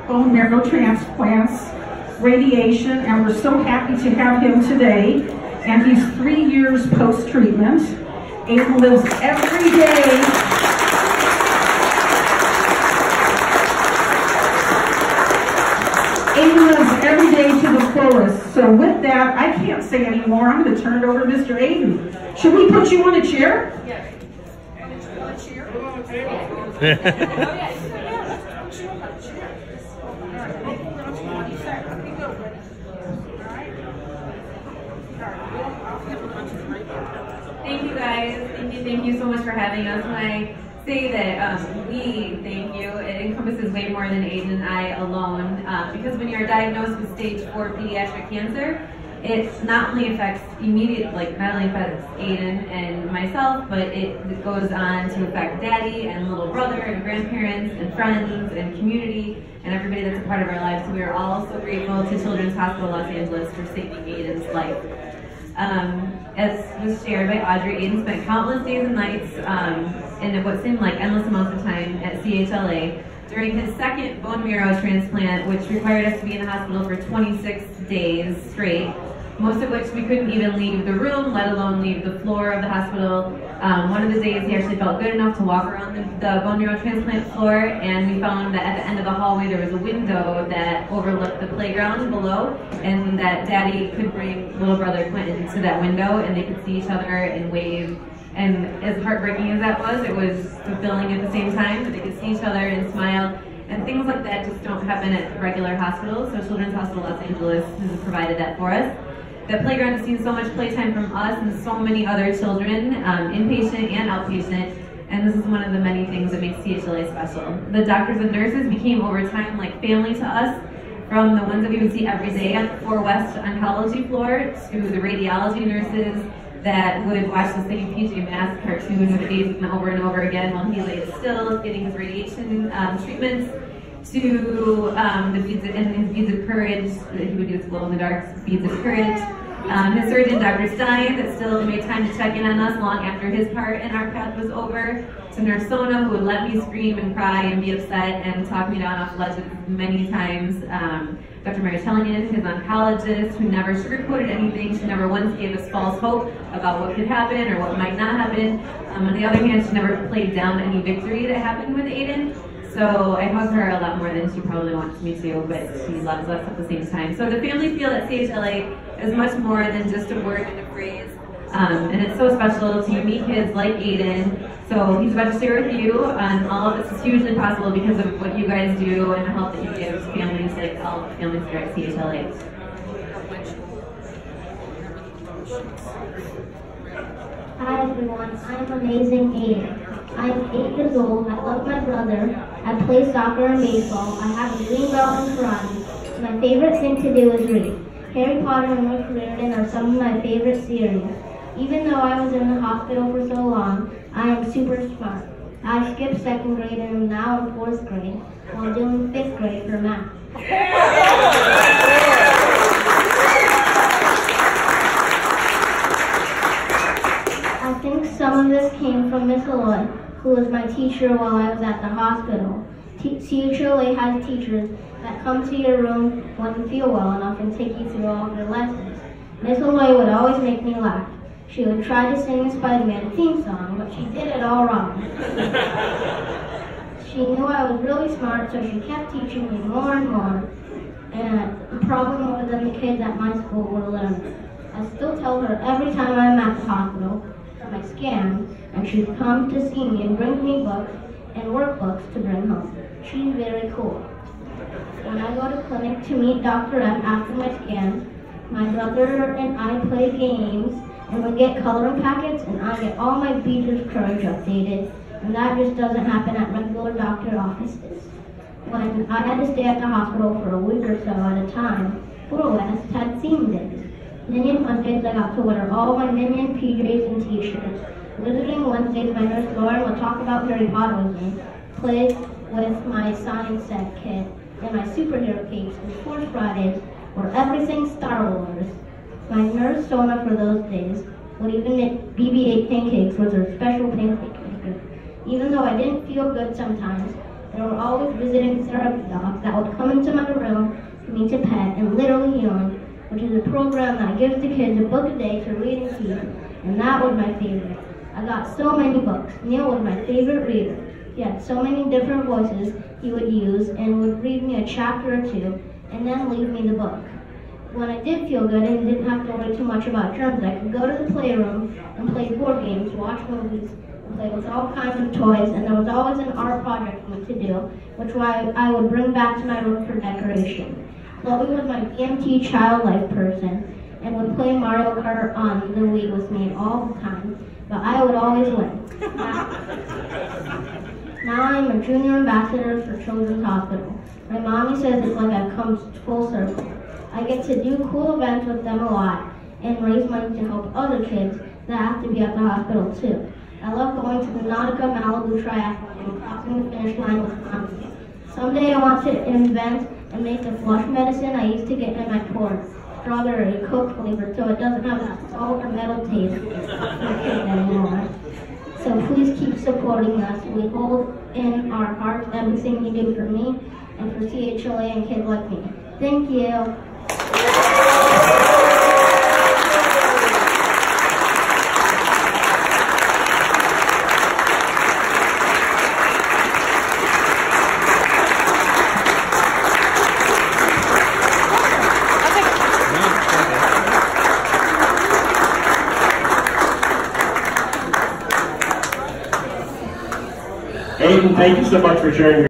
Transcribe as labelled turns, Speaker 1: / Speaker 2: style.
Speaker 1: bone marrow transplants, radiation, and we're so happy to have him today. And he's 3 years post-treatment. Aiden lives every day. Aiden lives every day to the fullest. So with that, I can't say any more. I'm going to turn it over to Mr. Aiden. Should we put you on a chair? Yes. On a chair?
Speaker 2: Thank you guys. Thank you so much for having us. When I say that we thank you, it encompasses way more than Aiden and I alone. Because when you're diagnosed with stage 4 pediatric cancer, it not only affects not only affects Aiden and myself, but it goes on to affect daddy and little brother and grandparents and friends and community and everybody that's a part of our lives. So we are all so grateful to Children's Hospital Los Angeles for saving Aiden's life. As was shared by Audrey, Aiden spent countless days and nights in what seemed like endless amounts of time at CHLA during his second bone marrow transplant, which required us to be in the hospital for 26 days straight, most of which we couldn't even leave the room, let alone leave the floor of the hospital. One of the days he actually felt good enough to walk around the bone marrow transplant floor, and we found that at the end of the hallway there was a window that overlooked the playground below, and that Daddy could bring little brother Quentin to that window and they could see each other and wave. And as heartbreaking as that was, it was fulfilling at the same time that they could see each other and smile. And things like that just don't happen at regular hospitals, so Children's Hospital Los Angeles has provided that for us. The playground has seen so much playtime from us and so many other children, inpatient and outpatient, and this is one of the many things that makes CHLA special. The doctors and nurses became over time like family to us, from the ones that we would see every day on the 4 West oncology floor to the radiology nurses that would watch the same PJ Masks cartoon with Aiden over and over again while he lay still getting his radiation treatments, to the beads of courage, that he would use glow-in-the-dark beads of courage. His surgeon, Dr. Stein, that still made time to check in on us long after his part in our path was over. To Nurse Sona, who would let me scream and cry and be upset and talk me down off ledges many times. Dr. Marriott, his oncologist, who never sugarcoated anything. She never once gave us false hope about what could happen or what might not happen. On the other hand, she never played down any victory that happened with Aiden. So I hug her a lot more than she probably wants me to, but she loves us at the same time. So the family feel at CHLA is much more than just a word and a phrase. And it's so special to meet kids like Aiden. So he's about to share with you, all of this is hugely possible because of what you guys do and the help that you give to families like all the families here at CHLA.
Speaker 3: Hi everyone, I'm amazing Aiden. I'm 8 years old, I love my brother, I play soccer and baseball, I have a green belt in karate. My favorite thing to do is read. Harry Potter and Rick Riordan are some of my favorite series. Even though I was in the hospital for so long, I am super smart. I skipped 2nd grade and am now in 4th grade, while doing 5th grade for math. I think some of this came from Miss Aloy, who was my teacher while I was at the hospital. CHLA has teachers that come to your room when you feel well enough and take you through all of your lessons. Miss Aloy would always make me laugh. She would try to sing the Spider-Man theme song, but she did it all wrong. She knew I was really smart, so she kept teaching me more and more, and probably more than the kids at my school were learning. I still tell her every time I'm at the hospital for my scans, and she'd come to see me and bring me books and workbooks to bring home. She's very cool. When I go to clinic to meet Dr. M after my scans, my brother and I play games, and we get coloring packets, and I get all my beads of courage updated, and that just doesn't happen at regular doctor offices. When I had to stay at the hospital for a week or so at a time, 4 West had theme days. Minion Mondays, I got to wear all my Minion PJs and t-shirts. Visiting Wednesdays, my nurse Lauren would talk about Harry Potter with me, play with my science set kit, and my superhero cakes, and Force Fridays were everything Star Wars. My nurse Sona for those days would even make BB-8 pancakes with her special pancake maker. Even though I didn't feel good sometimes, there were always visiting therapy dogs that would come into my room for me to pet and literally healing, which is a program that gives the kids a book a day to read and keep, and that was my favorite. I got so many books. Neil was my favorite reader. He had so many different voices he would use and would read me a chapter or two and then leave me the book. When I did feel good and didn't have to worry too much about germs, I could go to the playroom and play board games, watch movies, and play with all kinds of toys, and there was always an art project for me to do, which I would bring back to my room for decoration. Chloe was my BMT childlike person and would play Mario Kart on the Wii with me all the time, but I would always win. Now I'm a junior ambassador for Children's Hospital. My mommy says it's like I've come full circle. I get to do cool events with them a lot and raise money to help other kids that have to be at the hospital too. I love going to the Nautica Malibu Triathlon and crossing the finish line with mommy. Someday I want to invent and make the flush medicine I used to get in my port, strawberry Coke flavor, so it doesn't have that salt or metal taste for kids anymore. So please keep supporting us. We hold in our hearts everything you do for me and for CHLA and kids like me. Thank you.
Speaker 4: Aiden, thank you so much for sharing your